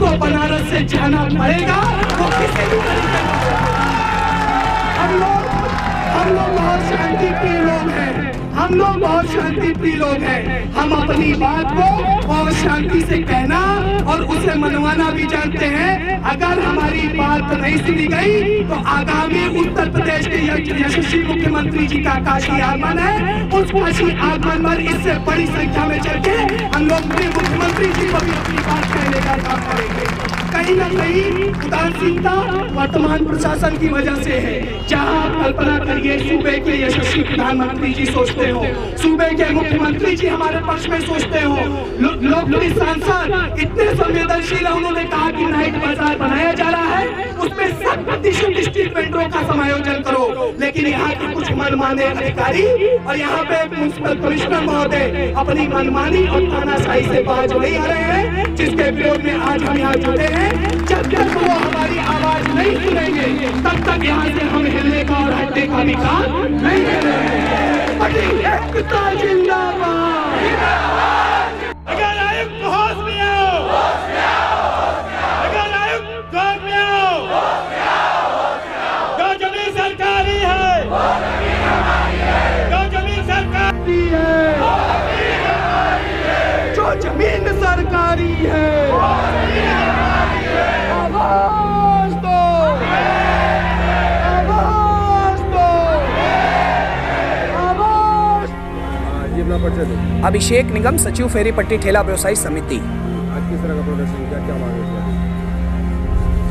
जिसको बनारस से जाना पड़ेगा वो किसी भी तरीके से। हम लोग बहुत शांति प्रिय लोग हैं, हम लोग बहुत शांति प्रिय लोग हैं। हम अपनी बात को बहुत शांति से कहना और उसे मनवाना भी जानते हैं। अगर हमारी बात नहीं सुनी गई तो आगामी उत्तर प्रदेश के यशस्वी मुख्यमंत्री जी का काशी आगमन है, उस काशी आगमन पर इससे बड़ी संख्या में चल के हम लोग मुख्यमंत्री जी को भी अपनी बात कहने का काम करेंगे। कहीं ना कहीं उदासीनता वर्तमान प्रशासन की वजह से है। जहां आप कल्पना करिए सूबे के यशस्वी प्रधानमंत्री जी सोचते हो, सूबे के मुख्यमंत्री जी हमारे पक्ष में सोचते हो, लोकप्रिय सांसद इतने संवेदनशील है, उन्होंने कहा कि नाइट बाजार बनाया जा रहा है, उसमें 100% स्ट्रीट वेंडरों का समायोजन करो। लेकिन यहाँ के कुछ मनमाने अधिकारी और यहाँ पे म्युनिसिपल कमिश्नर महोदय अपनी मनमानी और तानाशाही से बाज नहीं आ रहे हैं, जिसके विरोध में आज हम यहाँ जुटे हैं। जब तक वो हमारी आवाज नहीं सुनेंगे तब तक यहाँ से हम हिलने का और हटने का भी काम नहीं करेंगे। एकता जिंदाबाद। अगर आयुक्त होश में आओ, अगर आयुक्त होश में आओ, जो जमीन सरकारी है, जो जमीन सरकारी है, जो जमीन सरकारी है, आवाज दो, आवाज दो, आवाज। अभिषेक निगम, सचिव फेरी पट्टी ठेला व्यवसायी समिति। आज किस तरह का प्रदर्शन किया, क्या मांग है?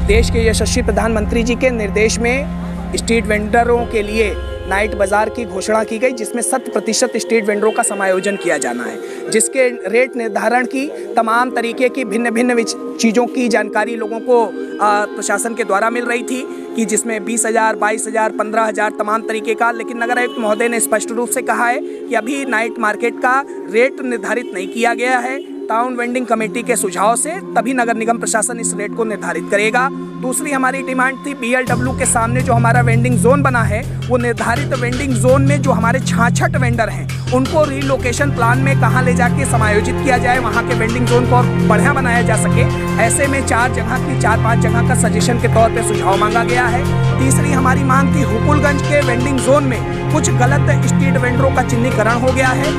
देश के यशस्वी प्रधानमंत्री जी के निर्देश में स्ट्रीट वेंडरों के लिए नाइट बाजार की घोषणा की गई, जिसमें 100% स्ट्रीट वेंडरों का समायोजन किया जाना है, जिसके रेट निर्धारण की तमाम तरीके की भिन्न भिन्न चीज़ों की जानकारी लोगों को प्रशासन के द्वारा मिल रही थी कि जिसमें 20,000, 22,000, 15,000 तमाम तरीके का। लेकिन नगर आयुक्त महोदय ने स्पष्ट रूप से कहा है कि अभी नाइट मार्केट का रेट निर्धारित नहीं किया गया है। टाउन वेंडिंग कमेटी के सुझाव से तभी नगर निगम प्रशासन इस रेट को निर्धारित करेगा। दूसरी हमारी डिमांड थी BLW के सामने जो हमारा वेंडिंग जोन बना है, वो निर्धारित वेंडिंग जोन में जो हमारे 66 वेंडर हैं उनको रीलोकेशन प्लान में कहाँ ले जाके समायोजित किया जाए, वहाँ के वेंडिंग जोन को और बढ़िया बनाया जा सके। ऐसे में 4-5 जगह का सजेशन के तौर पे सुझाव मांगा गया है। तीसरी हमारी मांग थी हुकुलगंज के वेंडिंग जोन में कुछ गलत स्ट्रीट वेंडरों का चिन्हीकरण हो गया है।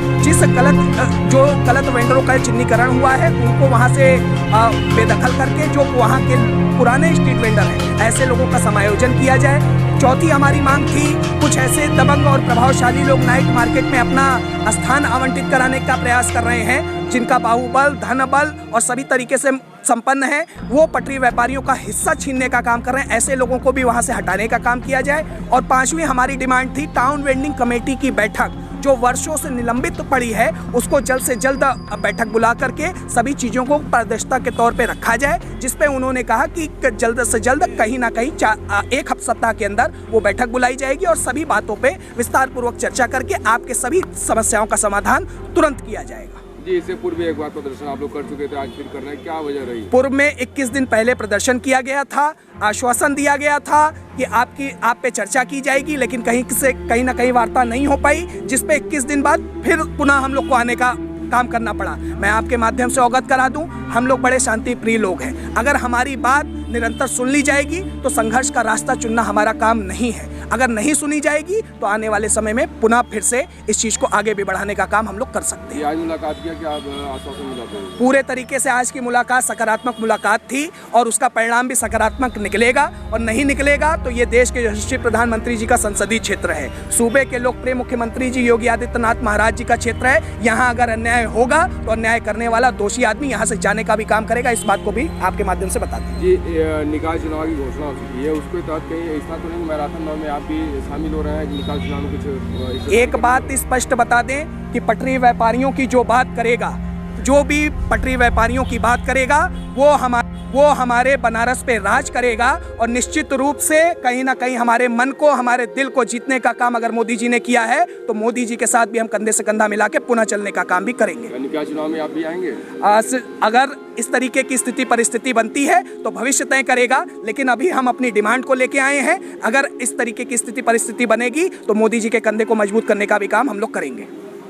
जो गलत वेंडरों का चिन्हीकरण हुआ है उनको वहाँ से बेदखल करके जो वहाँ के पुराने स्ट्रीट वेंडर हैं ऐसे लोगों का समायोजन किया जाए। चौथी हमारी मांग थी कुछ ऐसे दबंग और प्रभावशाली लोग नाइट मार्केट में अपना स्थान आवंटित कराने का प्रयास कर रहे हैं, जिनका बाहुबल, धन बल और सभी तरीके से संपन्न है, वो पटरी व्यापारियों का हिस्सा छीनने का काम कर रहे हैं। ऐसे लोगों को भी वहां से हटाने का काम किया जाए। और पांचवी हमारी डिमांड थी टाउन वेंडिंग कमेटी की बैठक जो वर्षों से निलंबित पड़ी है उसको जल्द से जल्द बैठक बुला करके सभी चीज़ों को पारदर्शिता के तौर पे रखा जाए, जिसपे उन्होंने कहा कि जल्द से जल्द कहीं ना कहीं एक सप्ताह के अंदर वो बैठक बुलाई जाएगी और सभी बातों पे विस्तार पूर्वक चर्चा करके आपके सभी समस्याओं का समाधान तुरंत किया जाएगा। जी, इससे पूर्व एक बार प्रदर्शन आप लोग कर चुके थे, आज फिर कर रहे हैं, क्या वजह रही? पूर्व में 21 दिन पहले प्रदर्शन किया गया था, आश्वासन दिया गया था कि आप पे चर्चा की जाएगी, लेकिन कहीं ना कहीं वार्ता नहीं हो पाई, जिसपे 21 दिन बाद फिर पुनः हम लोग को आने का काम करना पड़ा। मैं आपके माध्यम से अवगत करा दूं, हम लोग बड़े शांति प्रिय लोग हैं। अगर हमारी बात निरंतर सुन ली जाएगी तो संघर्ष का रास्ता चुनना हमारा काम नहीं है। अगर नहीं सुनी जाएगी तो आने वाले समय में पुनः फिर से इस चीज़ को आगे भी बढ़ाने का काम हम लोग कर सकते हैं। आज मुलाकात किया, क्या आश्वासन मिला था? पूरे तरीके से आज की मुलाकात सकारात्मक मुलाकात थी और उसका परिणाम भी सकारात्मक निकलेगा, और नहीं निकलेगा तो ये देश के यशस्वी प्रधानमंत्री जी का संसदीय क्षेत्र है, सूबे के लोकप्रिय मुख्यमंत्री जी योगी आदित्यनाथ महाराज जी का क्षेत्र है। यहाँ अगर अन्याय होगा तो अन्याय करने वाला दोषी आदमी यहाँ से जाने का भी काम करेगा। इस बात को भी आपके माध्यम से बता दें। जी, निकाय चुनाव की घोषणा हो चुकी है, उसके तहत कहीं ऐसा तो नहीं मैराथन दौड़ में आप भी शामिल हो रहे हैं? निकाय चुनाव में कुछ एक बात स्पष्ट बता दें कि पटरी व्यापारियों की जो बात करेगा, जो भी पटरी व्यापारियों की बात करेगा वो हमारे बनारस पे राज करेगा, और निश्चित रूप से कहीं ना कहीं हमारे मन को, हमारे दिल को जीतने का काम अगर मोदी जी ने किया है तो मोदी जी के साथ भी हम कंधे से कंधा मिला के पुनः चलने का काम भी करेंगे। निकाय चुनाव में आप भी आएंगे? अगर इस तरीके की स्थिति परिस्थिति बनती है तो भविष्य तय करेगा, लेकिन अभी हम अपनी डिमांड को लेके आए हैं। अगर इस तरीके की स्थिति परिस्थिति बनेगी तो मोदी जी के कंधे को मजबूत करने का भी काम हम लोग करेंगे।